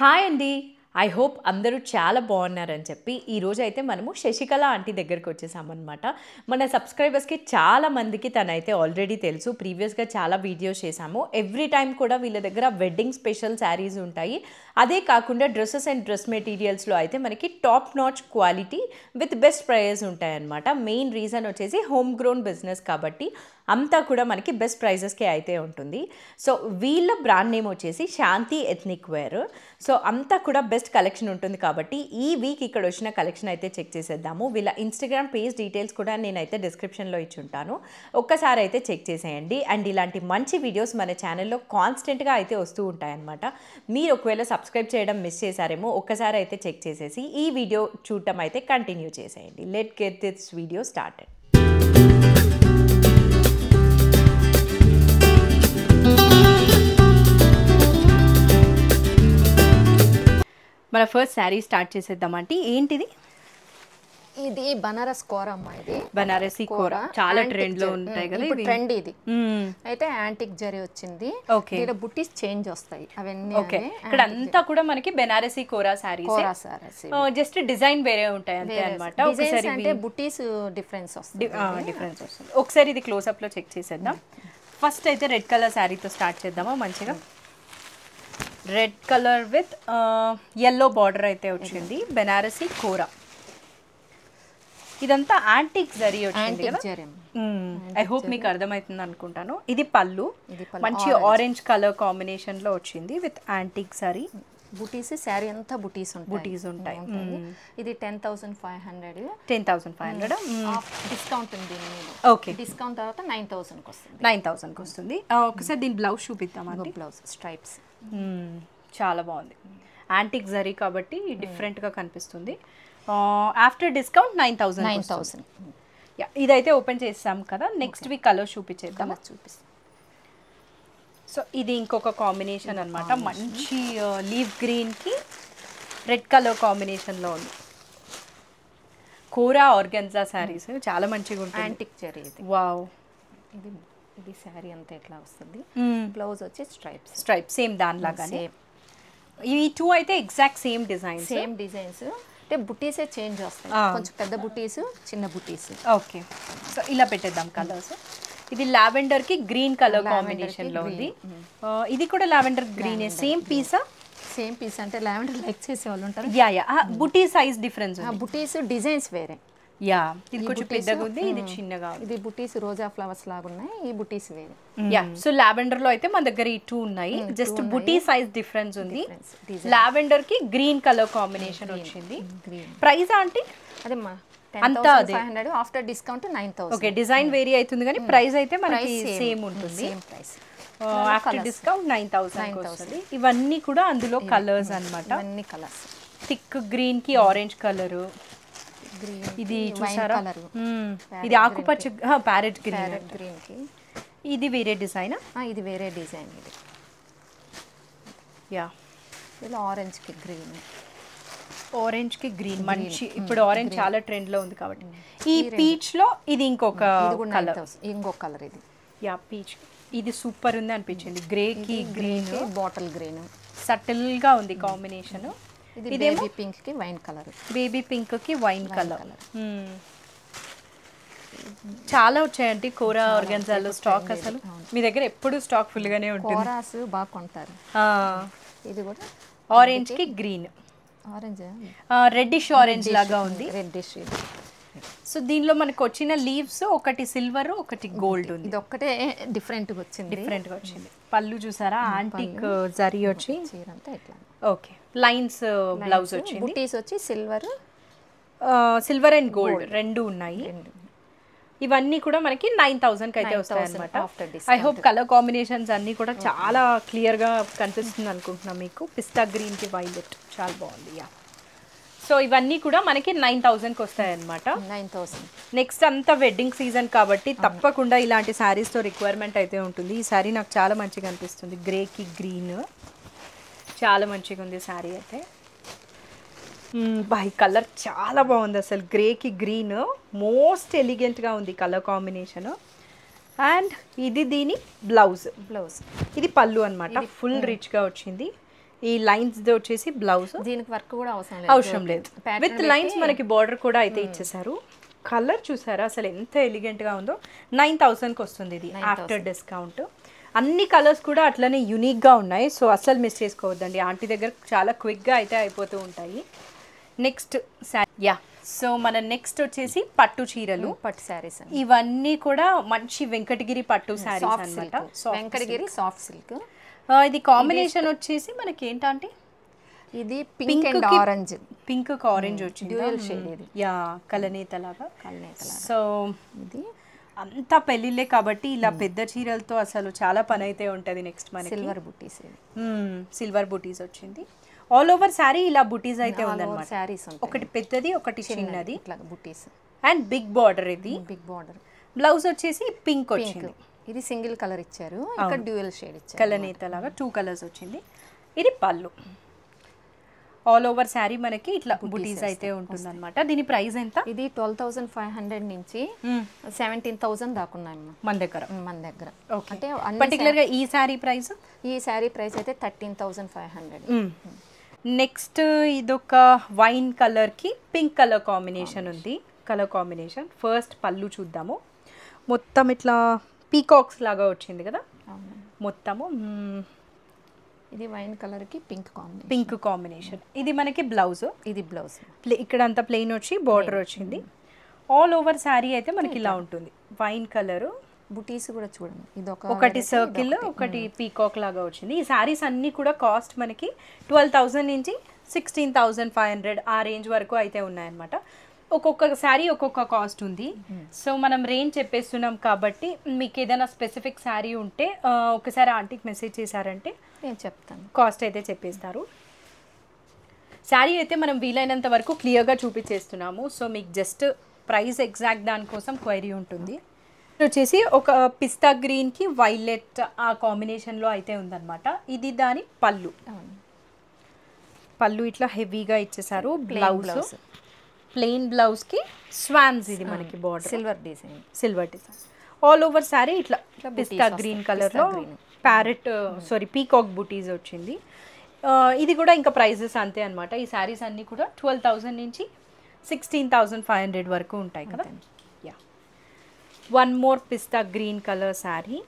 Hi అండి. I hope అందరూ చాలా బాగున్నారని చెప్పి ఈరోజు అయితే మనము శశికళ ఆంటీ దగ్గరికి వచ్చేసామన్నమాట. మన సబ్స్క్రైబర్స్కి చాలా మందికి తనైతే ఆల్రెడీ తెలుసు. ప్రీవియస్గా చాలా వీడియోస్ చేశాము. ఎవ్రీ టైం కూడా వీళ్ళ దగ్గర వెడ్డింగ్ స్పెషల్ శారీస్ ఉంటాయి. అదే కాకుండా డ్రెస్సెస్ అండ్ డ్రెస్ మెటీరియల్స్లో అయితే మనకి top notch quality with best prices ఉంటాయన్నమాట. మెయిన్ రీజన్ వచ్చేసి హోమ్ గ్రోన్ బిజినెస్ కాబట్టి అంతా కూడా మనకి బెస్ట్ ప్రైజెస్కే అయితే ఉంటుంది. సో వీళ్ళ బ్రాండ్ నేమ్ వచ్చేసి శాంతి ఎథ్నిక్ వేర్. సో అంతా కూడా బెస్ట్ కలెక్షన్ ఉంటుంది కాబట్టి ఈ వీక్ ఇక్కడ వచ్చిన కలెక్షన్ అయితే చెక్ చేసేద్దాము. వీళ్ళ ఇన్స్టాగ్రామ్ పేజ్ డీటెయిల్స్ కూడా నేనైతే డిస్క్రిప్షన్లో ఇచ్చి ఉంటాను. ఒక్కసారి అయితే చెక్ చేసేయండి. అండ్ ఇలాంటి మంచి వీడియోస్ మన ఛానల్లో కాన్స్టెంట్గా అయితే వస్తూ ఉంటాయన్నమాట. మీరు ఒకవేళ సబ్స్క్రైబ్ చేయడం మిస్ చేశారేమో ఒక్కసారి అయితే చెక్ చేసేసి ఈ వీడియో చూడటం అయితే కంటిన్యూ చేసేయండి. Let get this video started. మన ఫస్ట్ శారీ స్టార్ట్ చేసేద్దామంటే ఏంటిది? ఇది బనారస్ కోర అమ్మా. ఇది బనారసి కోర చాలా ట్రెండ్ లో ఉంటాయి కదా, ఇప్పుడు ట్రెండ్ ఇది. అయితే యాంటిక్ జరీ వచ్చింది. దీని బుట్టీస్ చేంజ్ వస్తాయి అవన్నీ. ఓకే, ఇక్కడ అంతా కూడా మనకి బనారసి కోర సారీస్, జస్ట్ డిజైన్ వేరే ఉంటాయి అంతే అన్నమాట. ఒకసారి అంటే బుట్టీస్ డిఫరెన్స్ వస్తుంది. ఒకసారి ఇది క్లోజ్ అప్ లో చెక్ చేసేద్దాం. ఫస్ట్ అయితే రెడ్ కలర్ శారీతో స్టార్ట్ చేద్దామా. మంచిగా red colour with yellow border అయితే వచ్చింది. బెనారసి కోరా, ఇదంతా యాంటిక్ జరీ వచ్చింది కదా. ఐ హోప్ మీకు అర్థమవుతుంది అనుకుంటాను. ఇది పళ్ళు, మంచి ఆరెంజ్ కలర్ కాంబినేషన్ లో వచ్చింది విత్ యాంటిక్ జరీ. బుటీస్ శారీ అంతా బుటీస్ ఉంటాయి. ఇది 10,500. 10,500 డిస్కౌంట్ ఉంది. ఓకే, డిస్కౌంట్ తర్వాత 9,000 వస్తుంది. 9,000 వస్తుంది. ఒకసారి దీని బ్లౌజ్ చూపిద్దామండి. బ్లౌజ్ స్ట్రైప్స్ చాలా బాగుంది. యాంటిక్ జరీ కాబట్టి డిఫరెంట్గా కనిపిస్తుంది. After discount 9,000. ఇదైతే ఓపెన్ చేస్తాం కదా. నెక్స్ట్ వీక్ కలర్ చూపించేద్దాం. సో ఇది ఇంకొక కాంబినేషన్ అనమాట. మంచి లీవ్ గ్రీన్కి రెడ్ కలర్ కాంబినేషన్లో ఉంది. కోరా ఆర్గన్జా శారీస్ చాలా మంచిగా ఉంటాయి. యాంటిక్ జరీ ఇది. వావ్, ఇది శారీ అంతా ఎట్లా వస్తుంది. బ్లౌజ్ వచ్చి స్ట్రైప్స్ సేమ్ దానిలాగానే. ఈ టూ అయితే ఎగ్జాక్ట్ సేమ్ డిజైన్స్. అంటే బుటీసే చేంజ్ వస్తాయి. కొంచెం పెద్ద బుటీస్, చిన్న బుటీస్. ఓకే, సో ఇలా పెట్టేద్దాం కలర్స్. ఇది లావెండర్ కి గ్రీన్ కలర్ కాంబినేషన్ లో ఉంది. ఇది కూడా లావెండర్ గ్రీన్. సేమ్ పీస్ అంటే లావెండర్ లైక్ చేసే వాళ్ళు ఉంటారు. బుటీ సైజ్ డిఫరెన్స్, బుటీస్ డిజైన్స్ వేరే. ఇది కొంచెం పెద్దగా ఉంది, ఇది చిన్నగా ఉంది. ఇది బుటీస్ రోజా ఫ్లవర్స్ లాగా ఉన్నాయి. ఈ బుటీస్ వేరే. సో లావెండర్ లో అయితే మన దగ్గర ఈ టూ ఉన్నాయి. జస్ట్ బుటీ సైజ్ డిఫరెన్స్ ఉంది. లావెండర్ కి గ్రీన్ కలర్ కాంబినేషన్ వచ్చింది. ప్రైస్ అంటే అదే అంతా 500. After discount 9,000. Okay, design vary అవుతుంది కానీ ప్రైస్ అయితే మనకి సేమ్ ఉంటుంది. ఆఫ్టర్ డిస్కౌంట్ 9,000 వస్తుంది. ఇవన్నీ కూడా అందులో కలర్స్ అన్నమాట. అన్ని కలర్స్. థిక్ గ్రీన్ కి ఆరెంజ్ కలర్, ఇది చూసారా, ఇది ఆకుపచ్చ ప్యారెట్ గ్రీన్ కి. ఇది వేరే డిజైన్. ఇది వేరే డిజైన్. ఇది ఆరెంజ్ కి గ్రీన్ మంచి. ఇప్పుడు ఆరెంజ్ చాలా ట్రెండ్ లో ఉంది కాబట్టి. ఈ పీచ్ లో ఇది ఇంకొక కలర్. ఇది పీచ్. ఇది సూపర్ ఉంది అనిపించింది. గ్రే కి గ్రీన్, బాటిల్ గ్రీన్ సటిల్ గా ఉంది కాంబినేషన్. ఇది బేబీ పింక్ కి వైన్ కలర్. బేబీ పింక్ కి వైన్ కలర్. చాలా వచ్చాయండి కోరా ఆర్గన్జాలో స్టాక్. అసలు మీ దగ్గర ఎప్పుడు స్టాక్ ఫుల్ గానే ఉంటుంది. కోరాస్ బాగా కొంటారు. ఇది కూడా ఆరెంజ్ కి గ్రీన్, రెడ్డిష్ ఆరెంజ్ లాగా ఉంది. రెడ్డిష్. సో దీనిలో మనకు వచ్చిన లీవ్స్ ఒకటి సిల్వర్, ఒకటి గోల్డ్ ఉంది. ఇది ఒక్కటే డిఫరెంట్ గా వచ్చింది. పళ్ళు చూసారా, యాంటిక్ జరీ వచ్చి. ఓకే, లైన్స్ బ్లౌజ్ వచ్చింది. బుటీస్ వచ్చి సిల్వర్ అండ్ గోల్డ్ రెండు ఉన్నాయి. ఇవన్నీ కూడా మనకి 9,000 అయితే వస్తాయి అనమాట. ఐ హోప్ కలర్ కాంబినేషన్స్ అన్ని కూడా చాలా క్లియర్ గా కనిపిస్తుంది అనుకుంటున్నాం మీకు. పిస్తా గ్రీన్ కి వైలెట్ చాలా బాగుంది. సో ఇవన్నీ కూడా మనకి 9,000కి వస్తాయి అనమాట. 9,000. నెక్స్ట్ అంతా వెడ్డింగ్ సీజన్ కాబట్టి తప్పకుండా ఇలాంటి శారీస్తో రిక్వైర్మెంట్ అయితే ఉంటుంది. ఈ శారీ నాకు చాలా మంచిగా అనిపిస్తుంది. గ్రేకి గ్రీన్ చాలా మంచిగా ఉంది శారీ అయితే. ఈ కలర్ చాలా బాగుంది అసలు. గ్రేకి గ్రీన్ మోస్ట్ ఎలిగెంట్గా ఉంది కలర్ కాంబినేషన్. అండ్ ఇది దీని బ్లౌజ్. ఇది పళ్ళు అనమాట. ఫుల్ రిచ్గా వచ్చింది. ఈ లైన్స్ వచ్చేసి బ్లౌజ్, దీనికి వర్క్ కూడా అవసరం లేదు. విత్ లైన్స్ మనకి బార్డర్ కూడా అయితే ఇచ్చేసారు. కలర్ చూసారా అసలు ఎంత ఎలిగెంట్గా ఉందో. 9,000కి వస్తుంది ఇది ఆఫ్టర్ డిస్కౌంట్. అన్ని కలర్స్ కూడా అట్లనే యూనిక్గా ఉన్నాయి. సో అస్సలు మిస్ చేసుకోవద్దండి, ఆంటీ దగ్గర చాలా క్విక్గా అయితే అయిపోతూ ఉంటాయి. నెక్స్ట్ యా, సో మన నెక్స్ట్ వచ్చేసి పట్టు చీరలు, పట్టు శారీస్. ఇవన్నీ కూడా మంచి వెంకటగిరి పట్టు శారీస్ అన్నమాట. Venkatagiri soft silk. ఇది కాంబినేషన్ వచ్చేసి మనకి ఏంటంటే ఇది pink and orange, pink orange వచ్చింది, డ్యూయల్ షేడ్ ఇది. యా, కలనేత లాగా. సో ఇది అంతా పెళ్ళిళ్ళే కాబట్టి ఇలా పెద్ద చీరలతో అసలు చాలా పని అయితే ఉంటుంది. నెక్స్ట్ మనకి సిల్వర్ బుటీస్, సిల్వర్ బుటీస్ వచ్చింది. ఆల్ ఓవర్ శారీ ఇలా బుటీస్ అయితే ఉందన్నమాట. శారీస్ ఒకటి పెద్దది, ఒకటి చిన్నది, ఇట్లా బుటీస్ అండ్ బిగ్ బార్డర్. ఇది బిగ్ బార్డర్. బ్లౌజ్ వచ్చేసి పింక్ వచ్చింది. ఇది సింగిల్ కలర్ ఇచ్చారు, ఇక్కడ డ్యూయల్ షేడ్ ఇచ్చారు, కలనేత లాగా 2 కలర్స్ వచ్చింది. ఇది పళ్ళు. ఆల్ ఓవర్ శారీ మనకి ఇట్లా బుటీస్ అయితే ఉంటుంది అనమాట. దీని ప్రైస్ ఎంత? ఇది 12,500 నుంచి 17,000 దాకా ఉన్నాయమ్మా మన దగ్గర. అంటే పర్టికులర్ గా ఈ శారీ ప్రైస్, ఈ శారీ ప్రైస్ అయితే 13,500. నెక్స్ట్ ఇదొక వైన్ కలర్ కి పింక్ కలర్ కాంబినేషన్ ఉంది. కలర్ కాంబినేషన్ ఫస్ట్ పళ్ళు చూద్దాము. మొత్తం ఇట్లా పీకాక్స్ లాగా వచ్చింది కదా మొత్తము. ఇది వైన్ కలర్ కి పింక్ కాంబినేషన్. ఇది మనకి బ్లౌజ్, ఇది బ్లౌజ్ ఇక్కడ అంతా ప్లెయిన్ వచ్చి బార్డర్ వచ్చింది. ఆల్ ఓవర్ శారీ అయితే మనకి ఇలా ఉంటుంది. వైన్ కలర్, బుటీస్ కూడా చూడండి, ఇది ఒకటి సర్కిల్, ఒకటి పీకాక్ లాగా వచ్చింది. ఈ శారీస్ అన్ని కూడా కాస్ట్ మనకి 12,000 నుంచి 16,500 ఆ రేంజ్ వరకు అయితే ఉన్నాయన్నమాట. ఒక్కొక్క శారీ ఒక్కొక్క కాస్ట్ ఉంది. సో మనం రేంజ్ చెప్పేస్తున్నాం కాబట్టి మీకు ఏదైనా స్పెసిఫిక్ శారీ ఉంటే ఒకసారి ఆంటీకి మెసేజ్ చేశారంటే నేను చెప్తాను, కాస్ట్ అయితే చెప్పేస్తారు. శారీ అయితే మనం వీలైనంత వరకు క్లియర్గా చూపించేస్తున్నాము. సో మీకు జస్ట్ ప్రైస్ ఎగ్జాక్ట్ దానికోసం క్వైరీ ఉంటుంది. వచ్చేసి ఒక పిస్తా గ్రీన్కి వైలెట్ ఆ కాంబినేషన్లో అయితే ఉందన్నమాట. ఇది దాని పళ్ళు. పళ్ళు ఇట్లా హెవీగా ఇచ్చేసారు. బ్లౌజ్ ప్లెయిన్ బ్లౌజ్కి స్వాన్స్, ఇది మనకి border silver design. All over sari ఇట్లా పిస్తా గ్రీన్ కలర్లో ప్యారెట్ పీకాక్ బుటీస్ వచ్చింది. ఇది కూడా ఇంకా ప్రైజెస్ అంతే అనమాట. ఈ శారీస్ అన్నీ కూడా 12,000 నుంచి 16,500 వరకు ఉంటాయి కదా. యా, వన్ మోర్ పిస్తా గ్రీన్ కలర్ శారీ.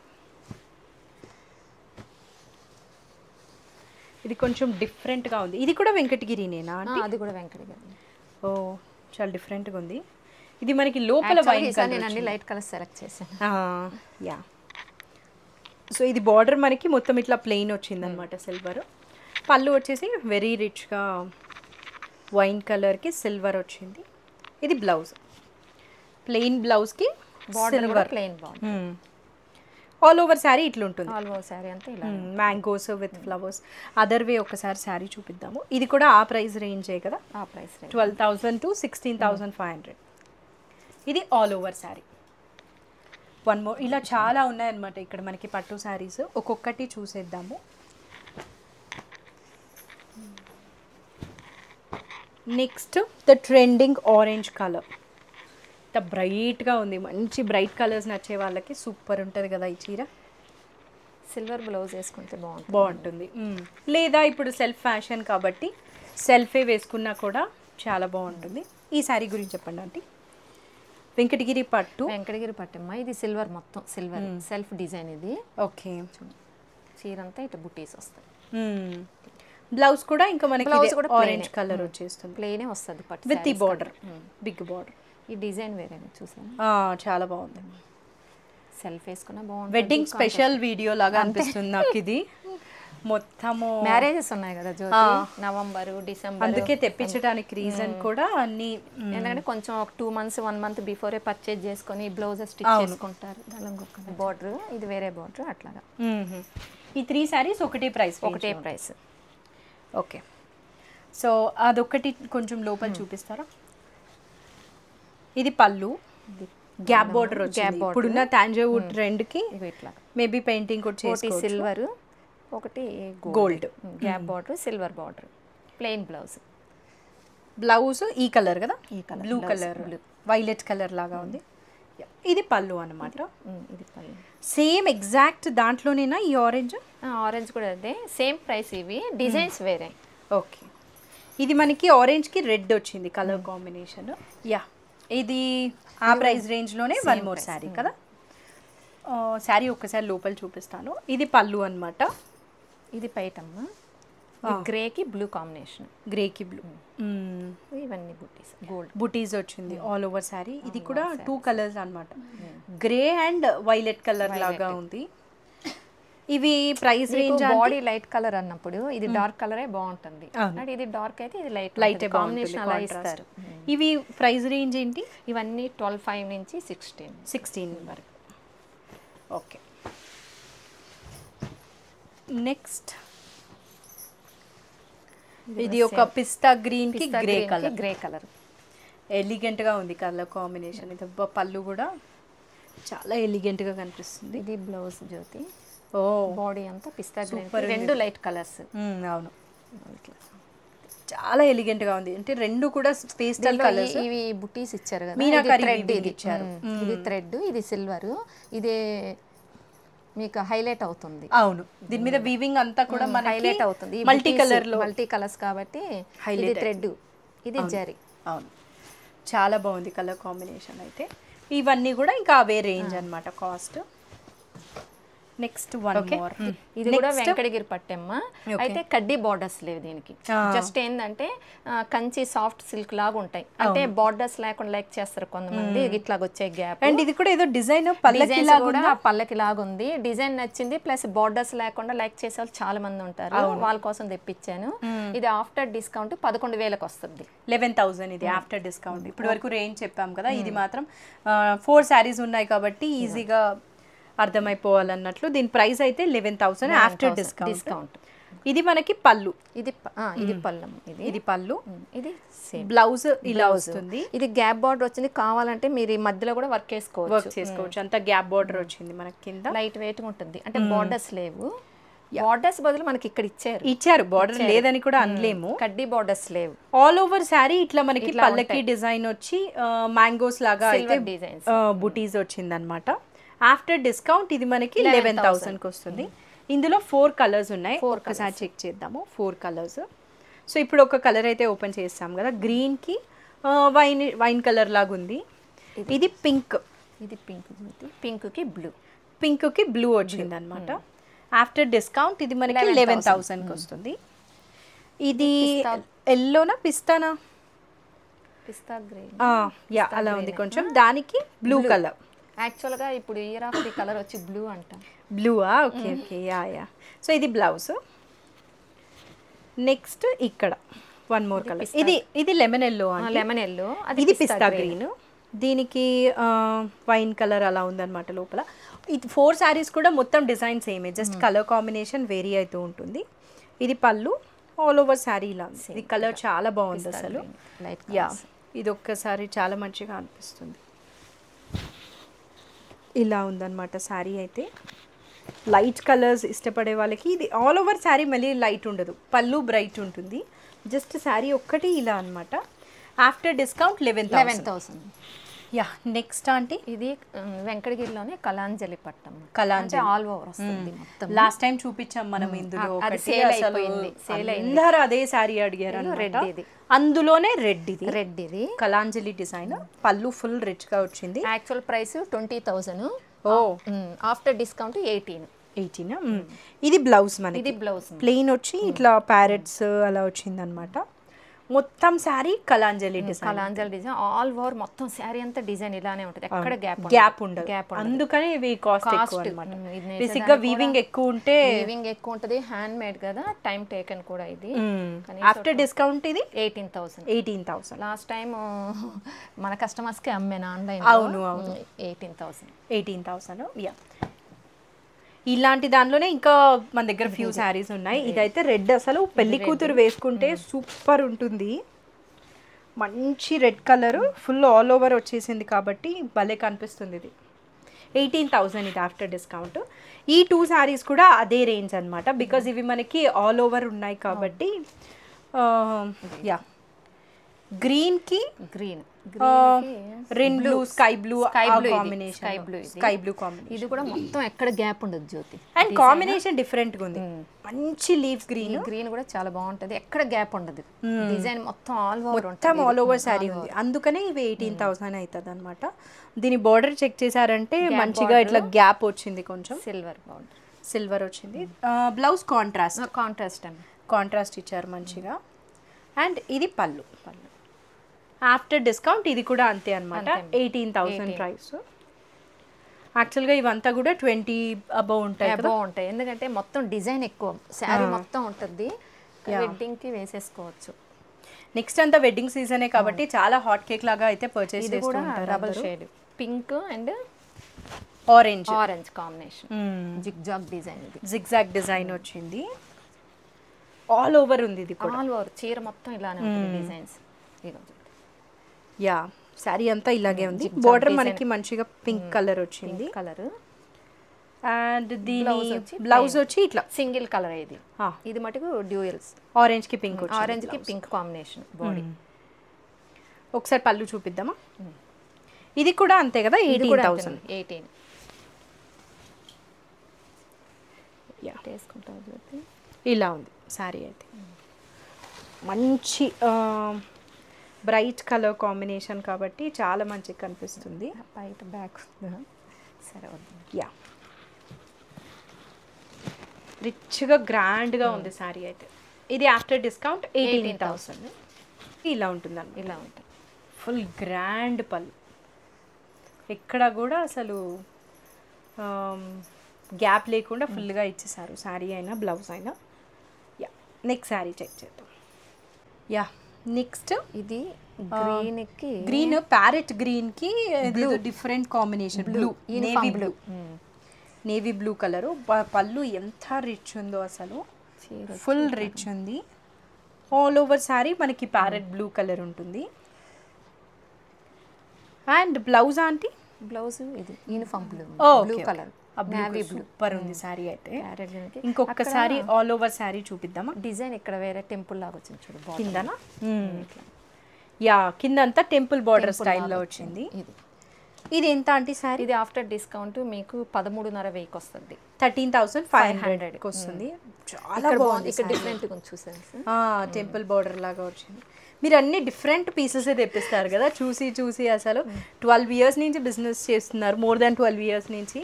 ఇది కొంచెం డిఫరెంట్గా ఉంది. ఇది కూడా వెంకటగిరినేనా? అది కూడా వెంకటగిరి. ఓ, చాలా డిఫరెంట్గా ఉంది. ఇది మనకి లోపల వైన్ కలర్, నేను అన్ని లైట్ కలర్ సెలెక్ట్ చేశాను. యా, సో ఇది బార్డర్ మనకి మొత్తం ఇట్లా ప్లెయిన్ వచ్చింది అనమాట. సిల్వర్ పళ్ళు వచ్చేసి వెరీ రిచ్గా వైన్ కలర్కి సిల్వర్ వచ్చింది. ఇది బ్లౌజ్, ప్లెయిన్ బ్లౌజ్కి silver plain border. All over sari ఇట్లా ఉంటుంది. ఆల్ ఓవర్ శారీ అంతా ఇలా mangoes with flowers. Other way ఒకసారి శారీ చూపిద్దాము. ఇది కూడా ఆ ప్రైస్ రేంజే కదా, ఆ ప్రైస్ 12,000 to 16,500. ఇది all over sari. One more, ఇలా చాలా ఉన్నాయన్నమాట ఇక్కడ మనకి పట్టు శారీస్. ఒక్కొక్కటి చూసేద్దాము. Next the trending orange colour. ఇంత బ్రైట్గా ఉంది, మంచి బ్రైట్ కలర్స్ నచ్చే వాళ్ళకి సూపర్ ఉంటుంది కదా ఈ చీర. సిల్వర్ బ్లౌజ్ వేసుకుంటే బాగుంటుంది. లేదా ఇప్పుడు సెల్ఫ్ ఫ్యాషన్ కాబట్టి సెల్ఫే వేసుకున్నా కూడా చాలా బాగుంటుంది. ఈ శారీ గురించి చెప్పండి ఆంటీ. వెంకటగిరి పట్టు అమ్మా. ఇది సిల్వర్, మొత్తం సిల్వర్ సెల్ఫ్ డిజైన్ ఇది. ఓకే, చీర అంతా ఇట్లా బుటీస్ వస్తాయి. బ్లౌజ్ కూడా ఇంకా మనకి ఆరెంజ్ కలర్ వచ్చేస్తుంది, ప్లెయినే వస్తుంది పట్టు విత్ ఈ బార్డర్, బిగ్ బార్డర్. ఈ డిజైన్ వేరే చూసాను, చాలా బాగుంది. సెల్ఫ్ వేసుకున్నా బాగుంది. వెడ్డింగ్ స్పెషల్ వీడియో లాగా అనిపిస్తుంది నాకు ఇది. మొత్తము మ్యారేజెస్ ఉన్నాయి కదా జ్యోతి, నవంబర్ డిసెంబర్, అందుకే తెప్పించడానికి రీజన్ కూడా అన్ని. ఎందుకంటే కొంచెం ఒక 2 months 1 month బిఫోరే పర్చేజ్ చేసుకొని బ్లౌజ్ స్టిచ్ చేసుకుంటారు. బార్డర్ ఇది వేరే బార్డర్ అట్లాగా. ఈ 3 శారీస్ ఒకటే ప్రైస్. ఓకే, సో అదొకటి కొంచెం లోపల చూపిస్తారా? ఇది పళ్ళు, గ్యాప్ బార్డర్ వచ్చింది. ఇప్పుడున్న తాంజావూర్ ట్రెండ్కి మేబీ పెయింటింగ్ కూడా చేసుకోవచ్చు. సిల్వర్, ఒకటి gold, gap border, silver border, plain blouse. Blouse ఈ కలర్ కదా, ఈ colour blue colour, violet colour లాగా ఉంది. ఇది పళ్ళు అనమాట. ఇది పళ్ళు సేమ్ ఎగ్జాక్ట్ దాంట్లోనేనా ఈ ఆరెంజ్? ఆరెంజ్ కూడా అదే సేమ్ ప్రైస్, ఇవి డిజైన్స్ వేరే. ఓకే, ఇది మనకి ఆరెంజ్కి రెడ్ వచ్చింది కలర్ కాంబినేషన్. యా, ఇది ఆ ప్రైస్ రేంజ్లోనే వన్ మోర్ శారీ కదా. శారీ ఒక్కసారి లోపల చూపిస్తాను. ఇది పళ్ళు అనమాట. ఇది పైటమ్మ, గ్రేకి బ్లూ కాంబినేషన్. గ్రేకి బ్లూ, ఇవన్నీ బుటీస్, గోల్డ్ బుటీస్ వచ్చింది ఆల్ ఓవర్ శారీ. ఇది కూడా 2 కలర్స్ అనమాట, గ్రే అండ్ వైలెట్ కలర్ లాగా ఉంది. ఇవి price range body light colour అన్నప్పుడు ఇది డార్క్ కలరే బాగుంటుంది, అంటే ఇది డార్క్ అయితే ఇది లైట్ కాంబినేషన్ అలా ఇస్తారు. ఇవి ప్రైస్ రేంజ్ ఏంటి? ఇవన్నీ 12.5 నుంచి 16 వరకు. ఓకే, నెక్స్ట్ ఇది ఒక పిస్తా గ్రీన్ కి గ్రే కలర్ ఎలిగెంట్ గా ఉంది కలర్ కాంబినేషన్. ఇది పళ్ళు కూడా చాలా ఎలిగెంట్ గా కనిపిస్తుంది. ఇది బ్లౌజ్ జ్యోతి. ఓ, బాడీ అంతా పిస్తా గ్రీన్, రెండు లైట్ కలర్స్. అవును, చాలా ఎలిగెంట్ గా ఉంది. అంటే రెండు కూడా పేస్టల్ కలర్స్. ఇవి బుటీస్ ఇచ్చారు కదా, థ్రెడ్ ఇది ఇచ్చారు. ఇది థ్రెడ్, ఇది సిల్వర్. ఇది మీకు హైలైట్ అవుతుంది. అవును, దీని మీద వీవింగ్ అంతా కూడా మనకి హైలైట్ అవుతుంది. మల్టీ కలర్ లో, మల్టీ కలర్స్ కాబట్టి ఇది థ్రెడ్, ఇది జరీ. అవును, చాలా బాగుంది కలర్ కాంబినేషన్. అయితే ఇవన్నీ కూడా ఇంకా అవే రేంజ్ అన్నమాట కాస్ట్. నెక్స్ట్ వన్ మోర్, ఇది కూడా వెంకటగిరి పట్టెమ్మ. అయితే కడ్డీ బార్డర్స్ లేవు దీనికి, జస్ట్ ఏంటంటే కంచి సాఫ్ట్ సిల్క్ లాగా ఉంటాయి. అంటే బార్డర్స్ లేకుండా లైక్ చేస్తారు కొంతమంది, ఇట్లాగ వచ్చే గ్యాప్. అండ్ ఇది కూడా ఏదో డిజైన్ పల్లకి లాగా ఉంది. డిజైన్ నచ్చింది, ప్లస్ బార్డర్స్ లేకుండా లైక్ చేసే వాళ్ళు చాలా మంది ఉంటారు, వాళ్ళ కోసం తెప్పించాను. ఇది ఆఫ్టర్ డిస్కౌంట్ 11,000కి వస్తుంది. 11,000 ఇది ఆఫ్టర్ డిస్కౌంట్. ఇప్పుడు వరకు రేంజ్ చెప్పాం కదా, ఇది మాత్రం 4 శారీస్ ఉన్నాయి కాబట్టి ఈజీగా అర్థమైపోవాలన్నట్లు. దీని ప్రైస్ అయితే 11,000 ఆఫ్టర్ డిస్కౌంట్. ఇది మనకి పళ్ళు, ఇది పళ్ళం, ఇది పళ్ళు, ఇది బ్లౌజ్ ఇలా వస్తుంది. ఇది గ్యాప్ బార్డర్ వచ్చింది. కావాలంటే మీరు ఈ మధ్యలో కూడా వర్క్ చేసుకోవచ్చు. అంత గ్యాప్ బార్డర్ వచ్చింది మనకి కింద. లైట్ వెయిట్ ఉంటుంది, అంటే బార్డర్స్ లేవు. బార్డర్స్ బదులు మనకి ఇక్కడ ఇచ్చారు బార్డర్ లేదని కూడా అనలేము. కడ్డీ బార్డర్స్ లేవు. ఆల్ ఓవర్ శారీ ఇట్లా మనకి పల్లకి డిజైన్ వచ్చి మ్యాంగోస్ లాగా అయితే బుటీస్ వచ్చింది అనమాట. ఆఫ్టర్ డిస్కౌంట్ ఇది మనకి 11,000కి వస్తుంది. ఇందులో 4 కలర్స్ ఉన్నాయి, ఒక్కసారి చెక్ చేద్దాము. 4 కలర్స్. సో ఇప్పుడు ఒక కలర్ అయితే ఓపెన్ చేస్తాం కదా, గ్రీన్కి వైన్ కలర్ లాగా ఉంది. ఇది పింక్, ఇది పింక్కి బ్లూ వచ్చింది అనమాట. ఆఫ్టర్ డిస్కౌంట్ ఇది మనకి 11,000కి వస్తుంది. ఇది ఎల్లోనా పిస్తానా? పిస్తా గ్రే, యా అలా ఉంది కొంచెం. దానికి బ్లూ కలర్. యాక్చువల్గా ఇప్పుడు ఇయర్ ఆఫ్ ది కలర్ వచ్చి బ్లూ అంట. బ్లూవా? Okay okay, yeah. సో ఇది బ్లౌజ్. నెక్స్ట్ ఇక్కడ వన్ మోర్ కలర్. ఇది లెమన్ ఎల్లో, ఇది పిస్తా గ్రీన్. దీనికి వైన్ కలర్ అలా ఉందన్నమాట లోపల. ఇది 4 శారీస్ కూడా మొత్తం డిజైన్ సేమే, జస్ట్ కలర్ కాంబినేషన్ వేరీ అవుతూ ఉంటుంది. ఇది పళ్ళు, ఆల్ ఓవర్ శారీ ఇలా ఉంది. ఇది కలర్ చాలా బాగుంది అసలు. యా, ఇది ఒక్కసారి చాలా మంచిగా అనిపిస్తుంది. ఇలా ఉందన్నమాట శారీ అయితే. లైట్ కలర్స్ ఇష్టపడే వాళ్ళకి ఇది ఆల్ ఓవర్ శారీ మళ్ళీ లైట్ ఉండదు, పళ్ళు బ్రైట్ ఉంటుంది. జస్ట్ శారీ ఒక్కటి ఇలా అనమాట. After discount 11,000. Yeah, next aunty ఇది వెంకటగిరిలోనే కలాంజలి పట్టం. కలాంజలి ఆల్ ఓవర్ వస్తుంది మొత్తం. లాస్ట్ టైం చూపించాం మనం ఇందులో. అందరూ అదే శారీ అడిగారు. రెడ్, ఇది అందులోనే రెడ్. ఇది కలాంజలి డిజైన్. పళ్ళు ఫుల్ రిచ్ గా వచ్చింది. Actual price 20,000. After discount 18. ఇది బ్లౌజ్ మనకి. ఇది బ్లౌజ్ ప్లెయిన్ వచ్చి ఇట్లా ప్యారెట్స్ అలా వచ్చింది అనమాట. మొత్తం sari Kalanjali design. All over మొత్తం శారీ అంతా డిజైన్ ఇలానే ఉంటుంది, ఎక్కడ గ్యాప్ ఉండదు. అందుకనే ఇవి కాస్ట్ అన్నమాట. బేసిక్ గా వీవింగ్ ఎక్కువ ఉంటుంది, హ్యాండ్ మేడ్ కదా, టైం టేకన్ కూడా. ఇది ఆఫ్టర్ డిస్కౌంట్ ఇది 18,000. లాస్ట్ టైం మన కస్టమర్స్ కి అమ్మాను ఆన్లైన్. అవును, 18,000. యా, ఇలాంటి దానిలోనే ఇంకా మన దగ్గర ఫ్యూ శారీస్ ఉన్నాయి. ఇదైతే రెడ్, అసలు పెళ్లి కూతురు వేసుకుంటే సూపర్ ఉంటుంది. మంచి red colour, full all over వచ్చేసింది కాబట్టి భలే కనిపిస్తుంది. ఇది 18,000 ఇది ఆఫ్టర్ డిస్కౌంట్. ఈ 2 శారీస్ కూడా అదే రేంజ్ అనమాట, బికాజ్ ఇవి మనకి ఆల్ ఓవర్ ఉన్నాయి కాబట్టి. యా, గ్రీన్ కి green rain blue sky blue combination, sky blue combination. ఇది కూడా మొత్తం ఎక్కడ గ్యాప్ ఉండదు జ్యోతి. అండ్ కాంబినేషన్ డిఫరెంట్ గా ఉంది, మంచి లీవ్స్ గ్రీన్. గ్రీన్ కూడా చాలా బాగుంటది, ఎక్కడ గ్యాప్ ఉండదు. డిజైన్ మొత్తం ఆల్ ఓవర్ సారీ ఉంది, అందుకనే ఇవి 18,000 అవుతుంది అనమాట. దీని బార్డర్ చెక్ చేశారంటే మంచిగా ఇట్లా గ్యాప్ వచ్చింది, కొంచెం సిల్వర్ వచ్చింది. బ్లౌజ్ కాంట్రాస్ట్ ఇచ్చారు మంచిగా. అండ్ ఇది పళ్ళు. ఆఫ్టర్ డిస్కౌంట్ ఇది కూడా అంతే అనమాట, 18,000 ప్రైస్. యాక్చువల్గా ఇవంతా కూడా 20 అబౌవ్ ఉంటాయి, ఎందుకంటే మొత్తం డిజైన్ ఎక్కువ, శారీ మొత్తం ఉంటుంది, వెడ్డింగ్ కి వేసేసుకోవచ్చు. నెక్స్ట్ అంతా వెడ్డింగ్ సీజనే కాబట్టి చాలా హాట్ కేక్ లాగా అయితే పర్చేస్ చేసుకుంటారు. Double shade pink and orange combination, zigzag design. ఇది జిగ్జాగ్ డిజైన్ వచ్చింది, ఆల్ ఓవర్ ఉంది. ఇది కూడా ఆల్ ఓవర్ చీర మొత్తం ఇలానే ఉంటుంది డిజైన్స్. యా సారీ అంతా ఇలాగే ఉంది. బోర్డర్ మనకి మంచిగా పింక్ కలర్ వచ్చింది కలర్. అండ్ దీని బ్లౌజ్ వచ్చి ఇట్లా సింగిల్ కలర్. ఇది మటుకు డ్యూయల్స్, ఆరెంజ్ కి పింక్, ఆరెంజ్ కి పింక్ కాంబినేషన్ బాడీ. ఒకసారి పళ్ళు చూపిద్దామా? ఇది కూడా అంతే కదా, 18,000. 18. ఇలా ఉంది సారీ అయితే, మంచి బ్రైట్ కలర్ కాంబినేషన్ కాబట్టి చాలా మంచిగా కనిపిస్తుంది. బయట బ్యాక్ సరే యా రిచ్గా గ్రాండ్గా ఉంది సారీ అయితే. ఇది ఆఫ్టర్ డిస్కౌంట్ 18,000. ఇలా ఉంటుందండి, ఇలా ఉంటుంది. ఫుల్ గ్రాండ్ పళ్ళు, ఎక్కడ కూడా అసలు గ్యాప్ లేకుండా ఫుల్గా ఇచ్చేసారు శారీ అయినా బ్లౌజ్ అయినా. యా నెక్స్ట్ శారీ చెక్ చేద్దాం. యా నెక్స్ట్ ఇది గ్రీన్ ప్యారెట్ గ్రీన్ కి different combination, blue navy blue colour. పళ్ళు ఎంత రిచ్ ఉందో అసలు, ఫుల్ రిచ్ ఉంది. ఆల్ ఓవర్ శారీ మనకి ప్యారెట్ బ్లూ కలర్ ఉంటుంది. అండ్ బ్లౌజ్ ఆంటీ బ్లౌజ్ ఇది యూనిఫామ్ బ్లూ కలర్, సూపర్ ఉంది శారీ అయితే. ఇంకొకసారి ఆల్ ఓవర్ శారీ చూపిద్దామా? డిజైన్ ఇక్కడ వేరే టెంపుల్ లాగా వచ్చింది చూడు కిందనా. యా కింద అంతా టెంపుల్ బార్డర్ స్టైల్లో వచ్చింది. ఇది ఎంత అంటే సారీ? ఇది ఆఫ్టర్ డిస్కౌంట్ మీకు 13,500 వస్తుంది, 13,500 వస్తుంది. చాలా బాగుంది, ఇక్కడ డిఫరెంట్ చూసాను, టెంపుల్ బార్డర్ లాగా వచ్చింది. మీరు అన్ని డిఫరెంట్ పీసెస్ తెప్పిస్తారు కదా, చూసి చూసి అసలు 12 years నుంచి బిజినెస్ చేస్తున్నారు, మోర్ దాన్ 12 years నుంచి.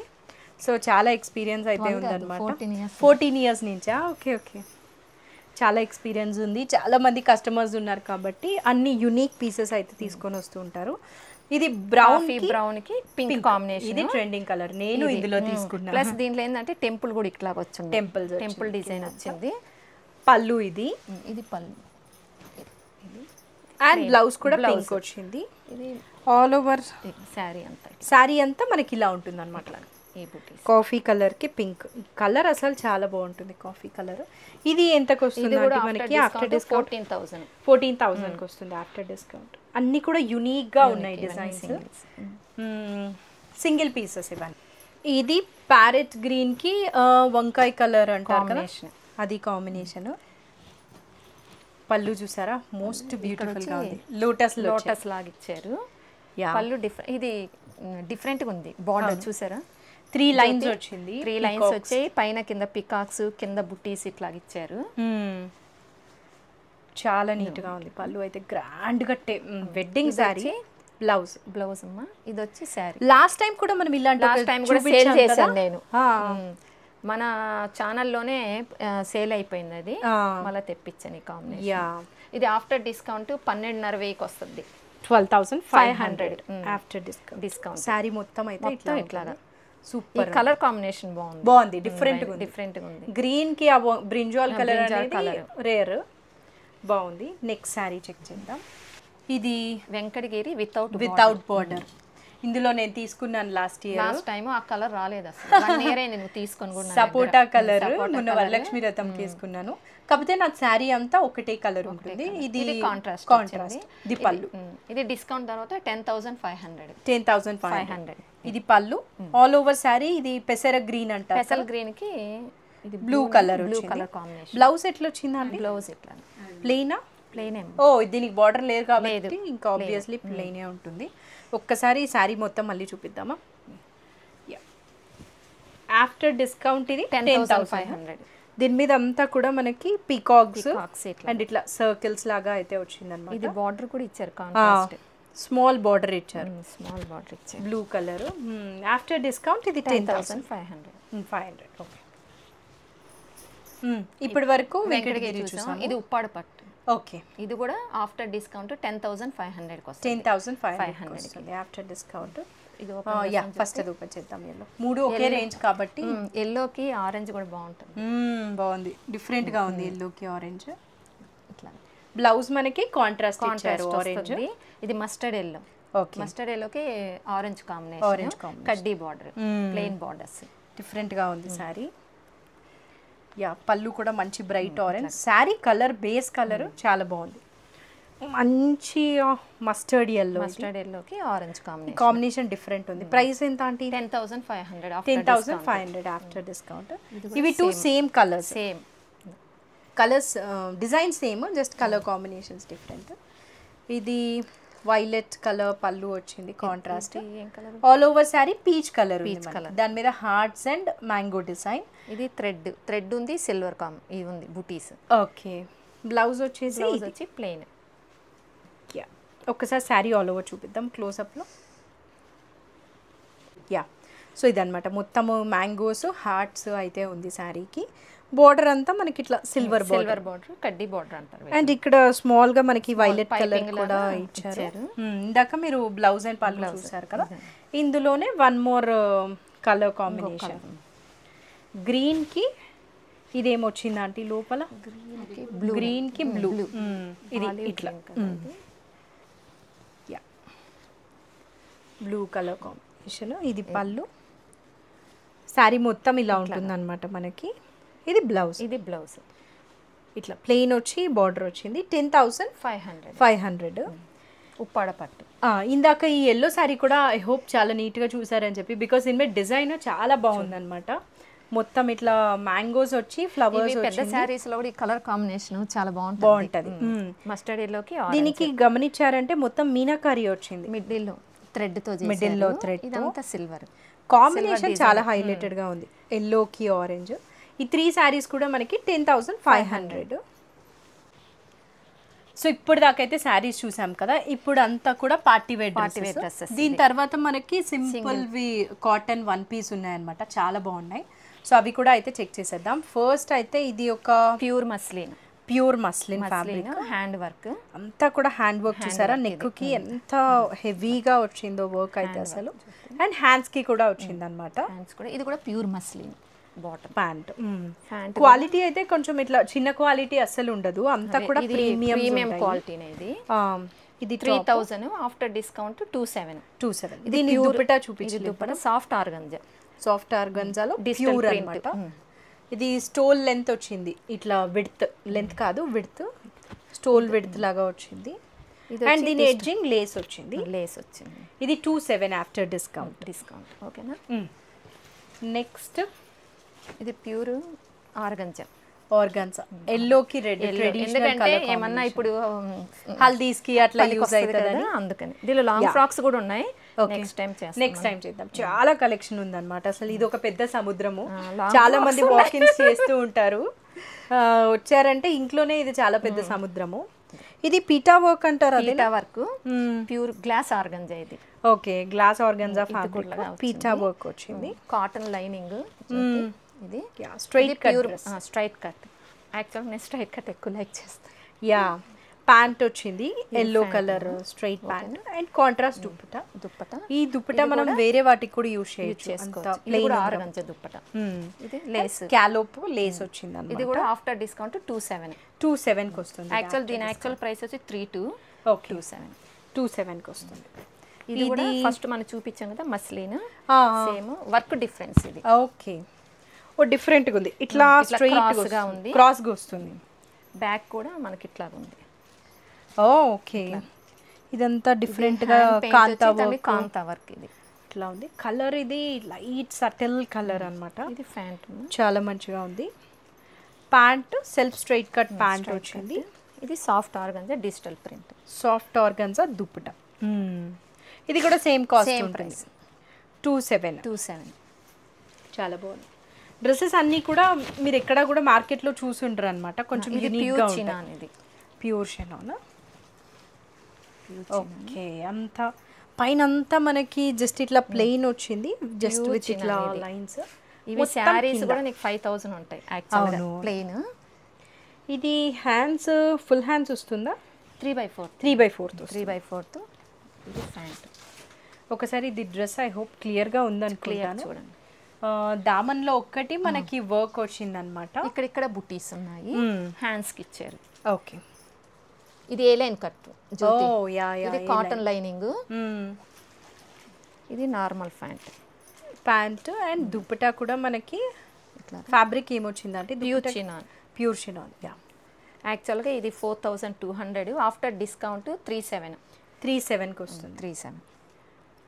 సో చాలా ఎక్స్పీరియన్స్ అయితే ఉందన్నమాట. 14 years నుంచా? ఓకే ఓకే, చాలా ఎక్స్పీరియన్స్ ఉంది, చాలా మంది కస్టమర్స్ ఉన్నారు కాబట్టి అన్ని యూనిక్ పీసెస్ అయితే తీసుకొని వస్తూ ఉంటారు. ఇది బ్రౌన్ కి పింక్ కాంబినేషన్, ఇది ట్రెండింగ్ కలర్, నేను ఇందులో తీసుకున్నాను. ప్లస్ దీంట్లో ఏంటంటే టెంపుల్ కూడా ఇట్లా వచ్చింది, టెంపుల్ డిజైన్ వచ్చింది. పళ్ళు ఇది పళ్ళు అండ్ బ్లౌజ్ కూడా పింక్ వచ్చింది. ఇది ఆల్ ఓవర్ శారీ అంతా మనకి ఇలా ఉంటుంది అనమాట. కాఫీ కలర్ కి పింక్ కలర్ అసలు చాలా బాగుంటుంది, కాఫీ కలర్. ఇది ఎంతకు వస్తుంది మనకి ఆఫ్టర్ డిస్కౌంట్? 14,000కి వస్తుంది ఆఫ్టర్ డిస్కౌంట్. అన్ని కూడా యూనిక్ గా ఉన్నాయి డిజైన్స్, సింగిల్ పీసెస్ ఇవన్నీ. ఇది ప్యారెట్ గ్రీన్ కి వంకాయ కలర్ అంటారు కదా, అది కాంబినేషన్. పళ్ళు చూసారా, మోస్ట్ బ్యూటిఫుల్ గా ఉంది, లోటస్ లాగా ఇచ్చారు పళ్ళు. ఇది డిఫరెంట్ గా ఉంది, బార్డర్ చూసారా, 3 lines వచ్చింది, 3 lines వచ్చాయి, పైన కింద పికాక్స్, కింద బుట్టీస్ ఇట్లా ఇచ్చారు. చాలా నీట్ గా ఉంది. పళ్ళు అయితే గ్రాండ్ గా వెడ్డింగ్ సారీ. బ్లౌజ్ అమ్మా, ఇది వచ్చి సారీ. లాస్ట్ టైం కూడా మనం ఇలాంటి సేల్ చేశాను నేను, మన ఛానల్లోనే సేల్ అయిపోయింది, అది మళ్ళీ తెప్పించాను ఈ కాంబినేషన్. ఇది ఆఫ్టర్ డిస్కౌంట్ 12,500కి వస్తుంది, 12,500 ఆఫ్టర్ డిస్కౌంట్. సారీ మొత్తం అయితే ఇట్లా సూపర్. కలర్ కాంబినేషన్ బాగుంది, డిఫరెంట్ గా ఉంది. గ్రీన్ కి బ్రింజాల్ కలర్ అనేది రేర్, బాగుంది. నెక్స్ట్ సారీ చెక్ చేద్దాం. ఇది వెంకటగిరి వితౌట్ బార్డర్. ఇందులో నేను తీసుకున్నాను లాస్ట్ టైం, ఆ కలర్ రాలేదు అసలు. 1 year నేను తీసుకొని కూడా, సపోటా కలర్ మొన్న వరలక్ష్మి రథం తీసుకున్నాను. కాకపోతే నాకు శారీ అంతా ఒకటే కలర్ ఉంటుంది. ఇది కాంట్రాస్ట్. ఇది పళ్ళు. ఇది డిస్కౌంట్ తర్వాత 10,500. 10,500 ఇది పళ్ళు. ఆల్ ఓవర్ శారీ ఇది పెసర గ్రీన్ అంటారు, పెసల్ గ్రీన్ కి బ్లూ కలర్ కాంబినేషన్. బ్లౌజ్ ఎట్లా వచ్చిందండి? బ్లౌజ్ ఇట్లా ప్లెయినా? ప్లెయిన్ ఏం ఓ దీనికి బార్డర్ లేదు కాబట్టి ఇంకా ఆబ్వియస్లీ ప్లెయినే ఉంటుంది. ఒక్కసారి ఈ శారీ మొత్తం మళ్ళీ చూపిద్దామా? ఆఫ్టర్ డిస్కౌంట్ ఇది 10,500. దీని మీద అంతా కూడా మనకి పీకాక్స్ ఇట్లా అండ్ ఇట్లా సర్కిల్స్ లాగా అయితే వచ్చింది అనమాట. ఇది బార్డర్ కూడా ఇచ్చారు, కాంట్రాస్ట్ స్మాల్ బార్డర్ ఇచ్చారు, స్మాల్ బార్డర్ ఇచ్చారు, బ్లూ కలర్. ఆఫ్టర్ డిస్కౌంట్ ఇది 10,500. 500. ఓకే. ఇప్పటి వరకు వెంకటగిరి చూసాం. ఇది ఉప్పాడ పట్టు. ఓకే. ఇది కూడా ఆఫ్టర్ డిస్కౌంట్ 10,500 వస్తుంది. 10,500 ఆఫ్టర్ డిస్కౌంట్. ఇది ఫస్ట్ అది ఓపెన్ చేద్దాం. ఎల్లో మూడు ఒకే రేంజ్ కాబట్టి ఎల్లోకి ఆరెంజ్ కూడా బాగుంటుంది. బాగుంది, డిఫరెంట్ గా ఉంది ఎల్లోకి ఆరెంజ్. ఇట్లా బ్లౌజ్ మనకి కాంట్రాస్ట్ ఇచ్చారు ఆరెంజ్. ఇది మస్టర్డ్ ఎల్లో. ఓకే. మస్టర్డ్ ఎల్లోకి ఆరెంజ్ కాంబినేషన్, కడ్డీ బార్డర్, ప్లెయిన్ బార్డర్స్. డిఫరెంట్ గా ఉంది సారీ. పళ్ళు కూడా మంచి bright orange. Sorry colour base colour చాలా బాగుంది, మంచి మస్టర్డ్ ఎల్లో. మస్టర్డ్ ఎల్లోకి ఆరెంజ్ కాంబినేషన్ డిఫరెంట్ ఉంది. ప్రైస్ ఎంత అంటే 10,500. 10,500 ఆఫ్టర్ డిస్కౌంట్. ఇవి two same colours, same colours, design same, just colour combinations different. ఇది వైలెట్ కలర్ పళ్ళు వచ్చింది, contrast. All over sorry peach colour, దాని మీద హార్ట్స్ అండ్ మ్యాంగో డిజైన్. ఇది థ్రెడ్ ఉంది, సిల్వర్ ఇది ఉంది, బుటీస్. ఓకే. బ్లౌజ్ వచ్చి ప్లెయిన్. ఒక్కసారి శారీ ఆల్ ఓవర్ చూపిద్దాం క్లోజప్లో. సో ఇదనమాట మొత్తము మ్యాంగోస్ హార్ట్స్ అయితే ఉంది శారీకి. బోర్డర్ అంతా మనకి ఇట్లా సిల్వర్ బార్డర్, కడ్డీ బార్డర్ అంటారు. అండ్ ఇక్కడ స్మాల్ గా మనకి వైలెట్ కలర్ కూడా ఇచ్చారు. ఇందాక మీరు బ్లౌజ్ అండ్ పళ్ళు చూసారు కదా, ఇందులోనే one more colour combination. Green కి ఇదేమొచ్చింది ఆంటీ లోపల, గ్రీన్ కి బ్లూ. ఇది ఇట్లా బ్లూ కలర్ కాంబినేషన్. ఇది పళ్ళు. శారీ మొత్తం ఇలా ఉంటుంది అనమాట మనకి. ఇది బ్లౌజ్ ఇట్లా ప్లెయిన్ వచ్చి బార్డర్ వచ్చింది. 10,500 ఉప్పాడ పట్టు. ఇందాక ఈ ఎల్లో శారీ కూడా ఐ హోప్ చాలా నీట్గా చూసారని చెప్పి, బికాస్ దీని మీద డిజైన్ చాలా బాగుంది అనమాట. మొత్తం ఇట్లా మ్యాంగోస్ వచ్చి ఫ్లవర్స్. పెద్ద శారీస్ లో కూడా ఈ కలర్ కాంబినేషన్ చాలా బాగుంటది. మస్టర్డ్ ఎల్లోకి దీనికి గమనించారంటే మొత్తం మీనాకారి వచ్చింది, మిడిల్ లో థ్రెడ్ తో, మిడిల్ లో థ్రెడ్. ఇదంతా సిల్వర్ కాంబినేషన్ చాలా హైలైటెడ్ గా ఉంది, ఎల్లోకి ఆరెంజ్. ఈ 3 శారీస్ కూడా మనకి 10,500. సో ఇప్పుడు దాకైతే శారీస్ చూసాం కదా, ఇప్పుడు అంతా కూడా పార్టీ వేర్ డ్రెస్సెస్. దీని తర్వాత మనకి సింపుల్ వి కాటన్ వన్ పీస్ ఉన్నాయన్నమాట, చాలా బాగున్నాయి. సో అవి కూడా అయితే చెక్ చేసేద్దాం. ఫస్ట్ అయితే ఇది ఒక pure muslin fabric, hand work అంతా కూడా హ్యాండ్ వర్క్ చూసారా. నెక్ కి ఎంత హెవీగా వచ్చిందో వర్క్ అయితే అసలు. అండ్ హ్యాండ్స్ కి కూడా వచ్చింది అనమాట. ఇది కూడా pure muslin bottom pant. Quality అయితే కొంచెం ఇట్లా చిన్న క్వాలిటీ అస్సలు ఉండదు, అంతా కూడా ప్రీమియం క్వాలిటీ. ఇది 3,000 ఆఫ్టర్ డిస్కౌంట్ 2,700. ఇది దుపట్టా చూపించు. దుపట్టా సాఫ్ట్ ఆర్గంజాలో ప్యూర్ అన్నమాట. ఇది స్టోల్ లెంత్ వచ్చింది, ఇట్లా విడ్త్ లెంత్ కాదు, విడ్త్ స్టోల్ విడ్త్ లాగా వచ్చింది. అండ్ దీని ఎడ్జింగ్ లేస్ వచ్చింది. ఇది 2,700 ఆఫ్టర్ డిస్కౌంట్. ఓకేనా. నెక్స్ట్ ఇది ప్యూర్ ఆర్గంజా, ఎల్లోకి రెడ్. ఎందుకంటే ఏమన్నా ఇప్పుడు హల్దీస్ కి అట్లా యూజ్ అవుతుంది, అందుకని. దీనిలో లాంగ్ ఫ్రాక్స్ కూడా ఉన్నాయి. నెక్స్ట్ టైం చేద్దాం. చాలా కలెక్షన్ ఉందన్నమాట. అసలు ఇది ఒక పెద్ద సముద్రము, చాలా మంది వాకింగ్స్ చేస్తూ ఉంటారు. వచ్చారంటే ఇంట్లోనే ఇది చాలా పెద్ద సముద్రము. ఇది పీటా వర్క్ అంటారు, పీటా వర్క్, ప్యూర్ గ్లాస్ ఆర్గంజా. ఇది ఓకే, గ్లాస్ ఆర్గంజా ఫ్యాబ్రిక్, పీటా వర్క్ వచ్చింది. Cotton lining. ఇది స్ట్రైట్ కట్. యాక్చువల్ నేను స్ట్రైట్ కట్ ఎక్కువ లైక్ చేస్తాను. ప్యాంట్ వచ్చింది yellow colour straight pant and contrast dupatta. ఈ దుప్పటా మనం వేరే వాటికి కూడా యూజ్ చేసుకోవచ్చు. ఆర్గంజా దుప్పటా. ఇది లేస్, క్యాలోప్ లేస్ వచ్చింది అన్నమాట. ఇది కూడా ఆఫ్టర్ డిస్కౌంట్ 2,700 కి వస్తుంది. యాక్చువల్ ప్రైస్ వచ్చి 3,200. 2,700 కి వస్తుంది. ఇది కూడా ఫస్ట్ మనం చూపించాం కదా మస్లిన్, సేమ్ వర్క్ డిఫరెన్స్. ఇది ఓకే, ఓ డిఫరెంట్ గా ఉంది, ఇట్లా స్ట్రైట్ గా ఉంది, క్రాస్ గా వస్తుంది. బ్యాక్ కూడా మనకి ఇట్లా ఉంది. ఓకే, ఇదంతా డిఫరెంట్ గా కాంతా వర్క్. ఇది ఇట్లా ఉంది కలర్. ఇది లైట్ సటిల్ కలర్ అన్నమాట. ఇది ప్యాంట్ చాలా మంచిగా ఉంది. Pant self straight cut pant వచ్చింది. ఇది soft organza digital print. Soft organza dupatta. ఇది కూడా సేమ్ కాస్ట్ సేమ్ ఉంటుంది. ప్రైస్ 27. చాలా బాగుంది. డ్రెస్సెస్ అన్నీ కూడా మీరు ఎక్కడ కూడా మార్కెట్లో చూసుంటారు అనమాట. కొంచెం ఇది యూనిక్గా ప్యూర్ ఉంటుంది. చినాన్. ఇది ప్యూర్ షెనానా. ఓకే, అంతా పైన అంతా మనకి జస్ట్ ఇట్లా ప్లెయిన్ వచ్చింది, జస్ట్ విత్ ఇట్లా లైన్స్. ఇవి శారీస్ కూడా నీకు 5000 ఉంటాయి యాక్చువల్గా ప్లెయిన్. ఇది హ్యాండ్స్ ఫుల్ హ్యాండ్స్ వస్తుందా? 3/4 3/4. ఇది ప్యాంట్. ఒకసారి ఇది డ్రెస్ ఐ హోప్ క్లియర్గా ఉందనుకుంటాను. చూడండి, దామన్లో ఒక్కటి మనకి వర్క్ వచ్చిందనమాట. ఇక్కడ బుటీస్ ఉన్నాయి, హ్యాండ్స్కి ఇచ్చారు. ఓకే, ఇది ఏ లైన్ కట్, ఇది కాటన్ లైనింగ్, ఇది నార్మల్ ప్యాంట్ అండ్ దుపట్టా కూడా మనకి ఫ్యాబ్రిక్ ఏమొచ్చిందంటే ప్యూర్ షినాన్. యాక్చువల్గా ఇది 4200, ఆఫ్టర్ డిస్కౌంట్ 37కి వస్తుంది. 37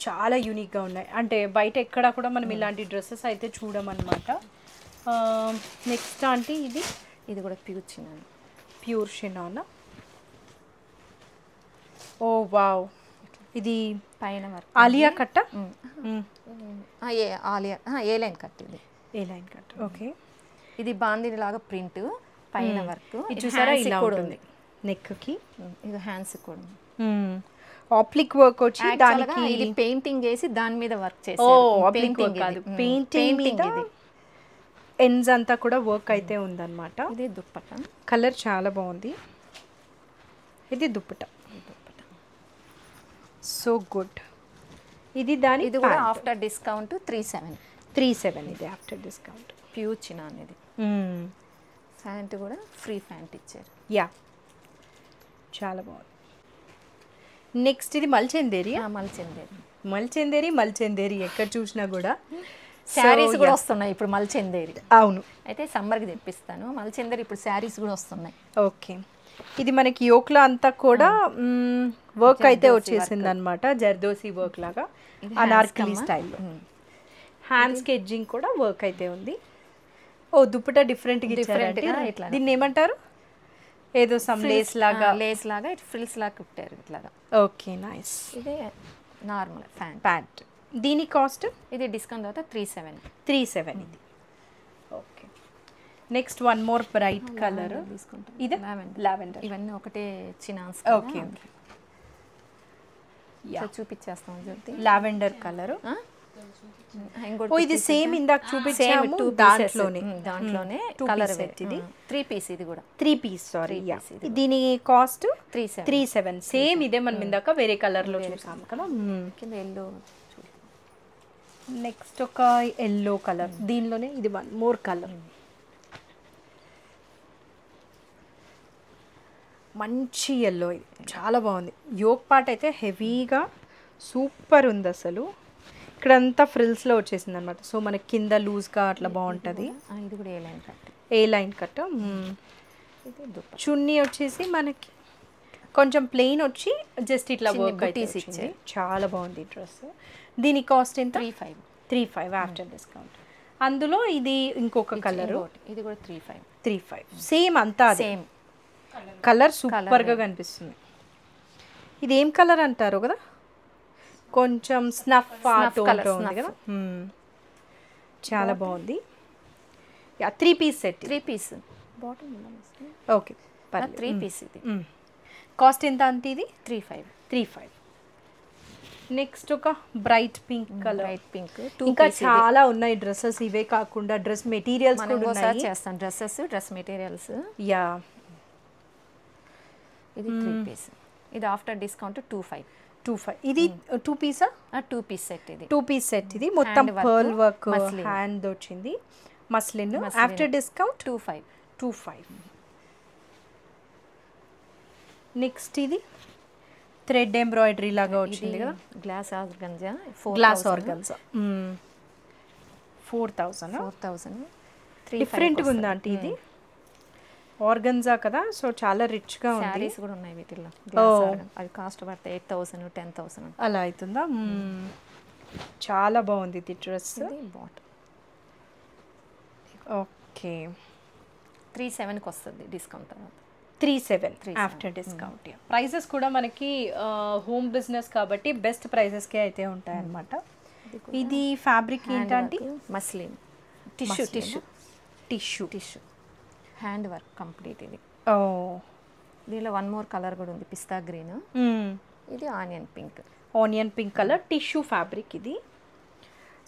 చాలా యూనిక్గా ఉన్నాయి. అంటే బయట ఎక్కడ కూడా మనం ఇలాంటి డ్రెస్సెస్ అయితే చూడమన్నమాట. నెక్స్ట్ అంటే ఇది కూడా ప్యూర్ షినాన్. ఓ వావ్, ఇది పైన వర్క్ ఆలియా కట్ట. ఏ లైన్ కట్. ఇది ఏ లైన్ కట్. ఓకే, ఇది బాందిని లాగా ప్రింట్, పైన వర్క్. ఇది చూసారా ఇలా ఉంటుంది నెక్కి. ఇది హ్యాండ్స్ కూడా ఆప్లిక్ వర్క్ వచ్చి దానికి ఇది పెయింటింగ్ చేసి దాని మీద వర్క్ చేసి. ఆప్లిక్ వర్క్ కాదు, పెయింటింగ్ మీద ఎండ్స్ అంతా కూడా వర్క్ అయితే ఉందన్నమాట. ఇది దుప్పట్టా, కలర్ చాలా బాగుంది. ఇది దుప్పట్టా, సో గుడ్. ఇది కూడా ఆఫ్టర్ డిస్కౌంట్ 37. ఇది ఆఫ్టర్ డిస్కౌంట్. Pure chinon. ఇది ప్యాంట్ కూడా ఫ్రీ ప్యాంట్ ఇచ్చారు. యా, చాలా బాగుంది. నెక్స్ట్ ఇది మల్చందేరి. మల్చందేరి ఎక్కడ చూసినా కూడా శారీస్ కూడా వస్తున్నాయి ఇప్పుడు మల్చందేరి. అవును, అయితే సమ్మర్కి తెప్పిస్తాను. మల్చందేరి ఇప్పుడు శారీస్ కూడా వస్తున్నాయి. ఓకే, ఇది మనకి యోక్లో అంతా కూడా వర్క్ అయితే వచ్చేసింది అనమాట. జర్దోసి వర్క్ లాగా అనార్కలి స్టైల్లో. హ్యాండ్స్ ఎడ్జింగ్ కూడా వర్క్ అయితే ఉంది. ఓ దుప్పటా డిఫరెంట్గా ఇచ్చారంటే దీన్ని ఏమంటారు? ఏదో సమ్ లేస్ లాగా ఇట్ ఫ్రిల్స్ లాగా కుట్టారు ఇట్లాగా. Okay, nice. ఇది నార్మల్ ప్యాంట్. దీని కాస్ట్ ఇది డిస్కౌంట్ తర్వాత 37. ఇది okay. Next one more bright colour. ఇది లావెండర్. ఇవన్నీ ఒకటే చినాన్స్. ఓకే, చూపించేస్తాం జ్యోతి. Lavender colour. ఇది సేమ్ ఇందాక చూపించాము దాంట్లోనే కలర్. ఇది 3 పీస్. ఇది కూడా 3 పీస్. సారీ, దీని కాస్ట్ 37. సేమ్ ఇదే మనం ఇందాక వేరే కలర్ లో చూసాము కదా. కింద ఎల్లో. నెక్స్ట్ ఒక ఎల్లో కలర్. దీనిలోనే ఇది వన్ మోర్ కలర్. మంచి ఎల్లో. ఇది చాలా బాగుంది. యోక్ పార్ట్ అయితే హెవీగా సూపర్ ఉంది అసలు. ఇక్కడంతా ఫ్రిల్స్లో వచ్చేసింది అనమాట. సో మనకి కింద లూజ్గా అట్లా బాగుంటుంది. ఇది కూడా ఏ లైన్ కట్. చున్నీ వచ్చేసి మనకి కొంచెం ప్లెయిన్ వచ్చి జస్ట్ ఇట్లా వర్క్ అయితే ఇచ్చింది. చాలా బాగుంది డ్రెస్. దీని కాస్ట్ ఎంత? 35 ఆఫ్టర్ డిస్కౌంట్. అందులో ఇది ఇంకొక కలర్. ఇది కూడా 35. సేమ్ అంతా సేమ్ కలర్. సూపర్గా కనిపిస్తుంది. ఇది ఏం కలర్ అంటారు కదా, కొంచెం స్నఫ్ కలర్ ఉంది కదా. చాలా బాగుంది. 3 piece set. 3 piece bottom. Okay, 3 piece. ఇది కాస్ట్ ఎంత అంటే ఇది? 35. నెక్స్ట్ ఒక బ్రైట్ పింక్ కలర్. ఇంకా చాలా ఉన్నాయి డ్రెస్సెస్. ఇవే కాకుండా డ్రెస్ మెటీరియల్స్ కూడా ఉన్నాయి. చేస్తాను డ్రెస్ మెటీరియల్స్. యా, ఇది 3 పీస్. ఇది ఆఫ్టర్ డిస్కౌంట్ 25. ఇది 2 పీసా? 2 piece set. ఇది 2 పీస్ సెట్. ఇది మొత్తం పర్ల్ వర్క్ హ్యాండ్ వచ్చింది. మస్లిన్. After discount 25. నెక్స్ట్ ఇది థ్రెడ్ ఎంబ్రాయిడరీ లాగా వచ్చింది కదా. Glass organza. 4000. డిఫరెంట్గా ఉందా అంటే ఇది ఆర్గన్జా కదా, సో చాలా రిచ్గా ఉంది. సారీస్ కూడా ఉన్నాయి వీటిల్లో. అది కాస్ట్ పడతాయి 8000 10,000 అలా అవుతుందా. చాలా బాగుంది ఇది డ్రెస్. ఓకే, 37కి వస్తుంది డిస్కౌంట్ తర్వాత. 37 ఆఫ్టర్ డిస్కౌంట్. ప్రైజెస్ కూడా మనకి హోమ్ బిజినెస్ కాబట్టి బెస్ట్ ప్రైజెస్కే అయితే ఉంటాయి అన్నమాట. ఇది ఫ్యాబ్రిక్ ఏంటంటే muslin tissue hand work complete. ఇది దీనిలో వన్ మోర్ కలర్ కూడా ఉంది, పిస్తా గ్రీన్. ఇది onion pink colour tissue fabric. ఇది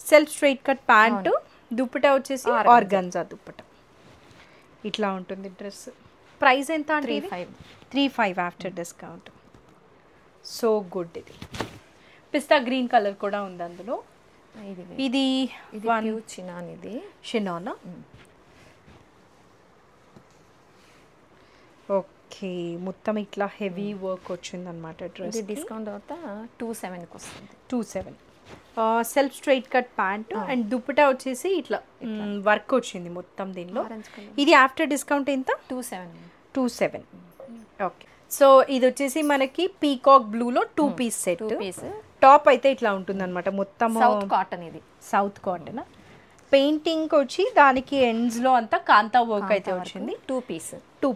self straight cut pant, dupatta వచ్చేసి ఆర్గంజా దుప్పటా. ఇట్లా ఉంటుంది డ్రెస్. ప్రైస్ ఎంత అంటే 35 ఆఫ్టర్ డిస్కౌంట్. So good. ఇది పిస్తా గ్రీన్ కలర్ కూడా ఉంది అందులో. ఇది షినానా. ఓకే, మొత్తం ఇట్లా హెవీ వర్క్ వచ్చింది అనమాట డ్రెస్. డిస్కౌంట్ తర్వాత 27కి వస్తుంది. 27. Self straight cut pant and dupatta వచ్చేసి ఇట్లా వర్క్ వచ్చింది మొత్తం దీనిలో. ఇది ఆఫ్టర్ డిస్కౌంట్ ఎంత? 27. ఓకే, సో ఇది వచ్చేసి మనకి పీకాక్ బ్లూలో 2 పీస్ సెట్. టాప్ అయితే ఇట్లా ఉంటుంది అనమాట మొత్తం కాటన్. ఇది సౌత్ కాటన్. పెయింటింగ్ వచ్చి దానికి ఎండ్స్ లో అంతా కాంతా వర్క్ అయితే వచ్చింది. 2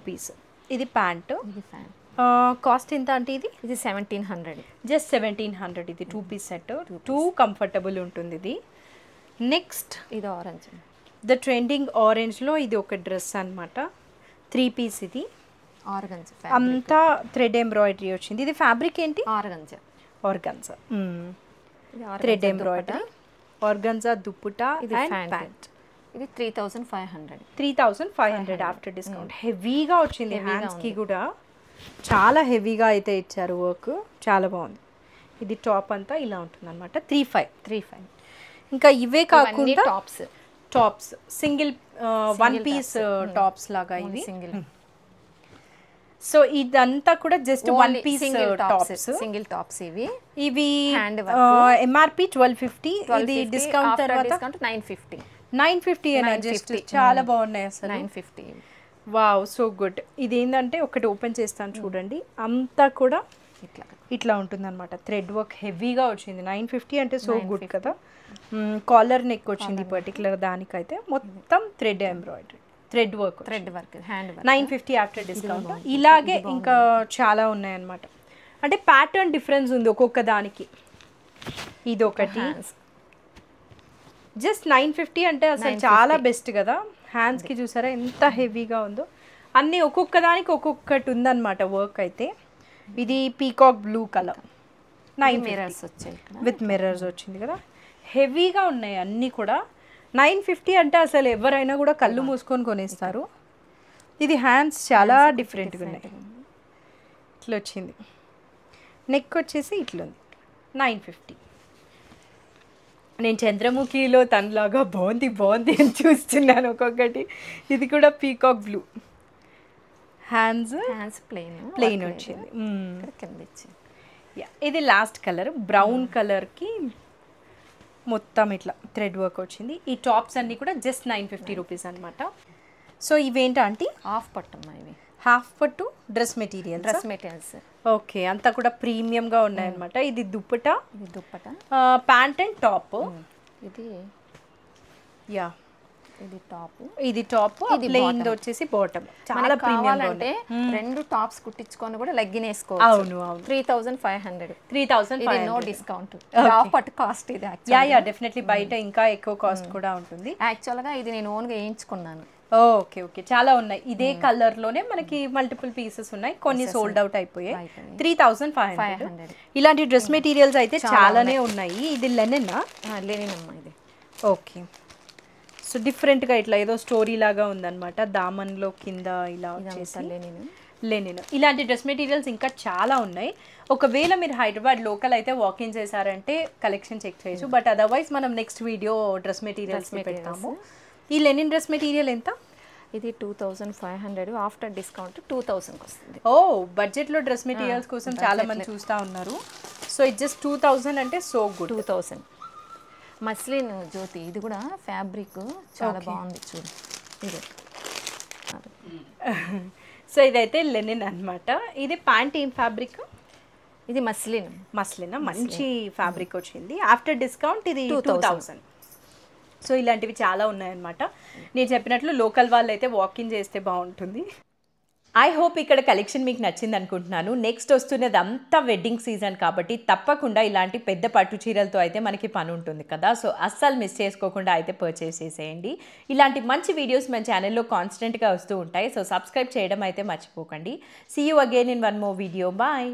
పీస్. ఇది ప్యాంట్. కాస్ట్ ఎంత అంటే ఇది 1700. జస్ట్ 1700. ఇది 2 పీస్ సెట్. 2 కంఫర్టబుల్ ఉంటుంది ఇది. నెక్స్ట్ ఇది ఆరెంజ్, ద ట్రెండింగ్ ఆరెంజ్ లో ఇది ఒక డ్రెస్ అన్నమాట. 3 పీస్. ఇది ఆర్గంజా అంతా థ్రెడ్ ఎంబ్రాయిడరీ వచ్చింది. ఇది ఫ్యాబ్రిక్ ఏంటి? Organza thread embroidery, organza dupatta and pant. ఇది 3500. 3500 ఆఫ్టర్ డిస్కౌంట్. హెవీగా వచ్చింది, హ్యాండ్స్ కి కూడా చాలా హెవీగా అయితే ఇచ్చారు వర్క్, చాలా బాగుంది. ఇది టాప్ అంతా ఇలా ఉంటుంది అనమాట. 35. ఇంకా ఇవే కాకుండా టాప్స్ సింగిల్ 1 పీస్ టాప్స్ లాగా ఇవి. సో ఇదంతా కూడా జస్ట్ 1 పీస్ సింగిల్ టాప్స్. ఇవి ఎంఆర్పి 1250. ఇది డిస్కౌంట్ తర్వాత 950 అయినా జస్ట్. చాలా బాగున్నాయి అసలు. 950. Wow, so good. ఇది ఏంటంటే ఒకటి ఓపెన్ చేస్తాను చూడండి. అంతా కూడా ఇట్లా ఉంటుంది అనమాట. థ్రెడ్ వర్క్ హెవీగా వచ్చింది. 950 అంటే సో గుడ్ కదా. కాలర్ నెక్ వచ్చింది పర్టికులర్ దానికైతే. మొత్తం thread embroidery, thread work hand work. 950 after discount. ఇలాగే ఇంకా చాలా ఉన్నాయన్నమాట. అంటే ప్యాటర్న్ డిఫరెన్స్ ఉంది ఒక్కొక్క దానికి. ఇది ఒకటి జస్ట్ 950 అంటే అసలు చాలా బెస్ట్ కదా. హ్యాండ్స్కి చూసారా ఎంత హెవీగా ఉందో. అన్నీ ఒక్కొక్క దానికి ఒక్కొక్కటి ఉందన్నమాట వర్క్ అయితే. ఇది పీకాక్ బ్లూ కలర్, 950 వచ్చాయి విత్ మిర్రర్స్ వచ్చింది కదా. హెవీగా ఉన్నాయి అన్నీ కూడా. 950 అంటే అసలు ఎవరైనా కూడా కళ్ళు మూసుకొని కొనేస్తారు. ఇది హ్యాండ్స్ చాలా డిఫరెంట్గా ఉన్నాయి. ఇట్లా వచ్చింది. నెక్ వచ్చేసి ఇట్లా ఉంది. 950. నేను చంద్రముఖిలో తనలాగా బాగుంది అని చూస్తున్నాను ఒక్కొక్కటి. ఇది కూడా పీకాక్ బ్లూ. హ్యాండ్స్ ప్లెయిన్ వచ్చింది. ఇది లాస్ట్ కలర్ బ్రౌన్ కలర్కి మొత్తం ఇట్లా థ్రెడ్ వర్క్ వచ్చింది. ఈ టాప్స్ అన్నీ కూడా జస్ట్ 950 రూపీస్ అనమాట. సో ఇవేంటంటే హాఫ్ పట్టు డ్రెస్ మెటీరియల్స్. ఓకే, అంతా కూడా ప్రీమియంగా ఉన్నాయన్నమాట. ఇది దుప్పటా, ప్యాంట్ అండ్ టాప్. ఇది టాప్ ప్లెయిన్ వచ్చేసి బాటమ్. చాలా ప్రీమియం. అంటే 2 టాప్స్ కుట్టించుకొని కూడా లెగ్గిన్ వేసుకోవచ్చు. అవును. 3500. No discount. పట్టు కాస్ట్ ఇది. డెఫినెట్లీ బయట ఇంకా ఎక్కువ కాస్ట్ కూడా ఉంటుంది. యాక్చువల్ గా ఇది నేను ఓన్ గా వేయించుకున్నాను. ఓకే, చాలా ఉన్నాయి. ఇదే కలర్ లోనే మనకి మల్టిపుల్ పీసెస్ ఉన్నాయి. కొన్ని సోల్డ్ అవుట్ అయిపోయాయి. 3500. ఇలాంటి డ్రెస్ మెటీరియల్స్ అయితే చాలానే ఉన్నాయి. ఇది లెనిన్ అమ్మా ఇది. ఓకే, సో డిఫరెంట్గా ఇట్లా ఏదో స్టోరీ లాగా ఉందన్నమాట. దామన్లో కింద ఇలా వచ్చేసి లెనిన్. ఇలాంటి డ్రెస్ మెటీరియల్స్ ఇంకా చాలా ఉన్నాయి. ఒకవేళ మీరు హైదరాబాద్ లోకల్ అయితే వాకింగ్ చేశారంటే కలెక్షన్ చెక్ చేయొచ్చు. బట్ అదర్వైజ్ మనం నెక్స్ట్ వీడియో డ్రెస్ మెటీరియల్స్ పెడతాము. ఈ లెనిన్ డ్రెస్ మెటీరియల్ ఎంత? ఇది 2500. ఆఫ్టర్ డిస్కౌంట్ 2000కి వస్తుంది. బడ్జెట్లో డ్రెస్ మెటీరియల్స్ కోసం చాలా మంది చూస్తూ ఉన్నారు. సో ఇది జస్ట్ 2000 అంటే సో గుడ్. 2000. మస్లిన్ జ్యోతి. ఇది కూడా ఫ్యాబ్రిక్ చాలా బాగుంది చూడు. ఇది సో ఇదైతే లెనిన్ అనమాట. ఇది ప్యాంట్ ఏం ఫ్యాబ్రిక్? ఇది మస్లిన్. మంచి ఫ్యాబ్రిక్ వచ్చింది. ఆఫ్టర్ డిస్కౌంట్ ఇది 2000. సో ఇలాంటివి చాలా ఉన్నాయన్నమాట. నేను చెప్పినట్లు లోకల్ వాళ్ళు అయితే వాకింగ్ చేస్తే బాగుంటుంది. ఐ హోప్ ఇక్కడ కలెక్షన్ మీకు నచ్చింది అనుకుంటున్నాను. నెక్స్ట్ వస్తున్నది అంతా వెడ్డింగ్ సీజన్ కాబట్టి తప్పకుండా ఇలాంటి పెద్ద పట్టు చీరలతో అయితే మనకి పని ఉంటుంది కదా. సో అస్సలు మిస్ చేసుకోకుండా అయితే పర్చేస్ చేసేయండి. ఇలాంటి మంచి వీడియోస్ మన ఛానల్లో కాన్స్టెంట్గా వస్తూ ఉంటాయి. సో సబ్స్క్రైబ్ చేయడం అయితే మర్చిపోకండి. See you again in one more video. Bye.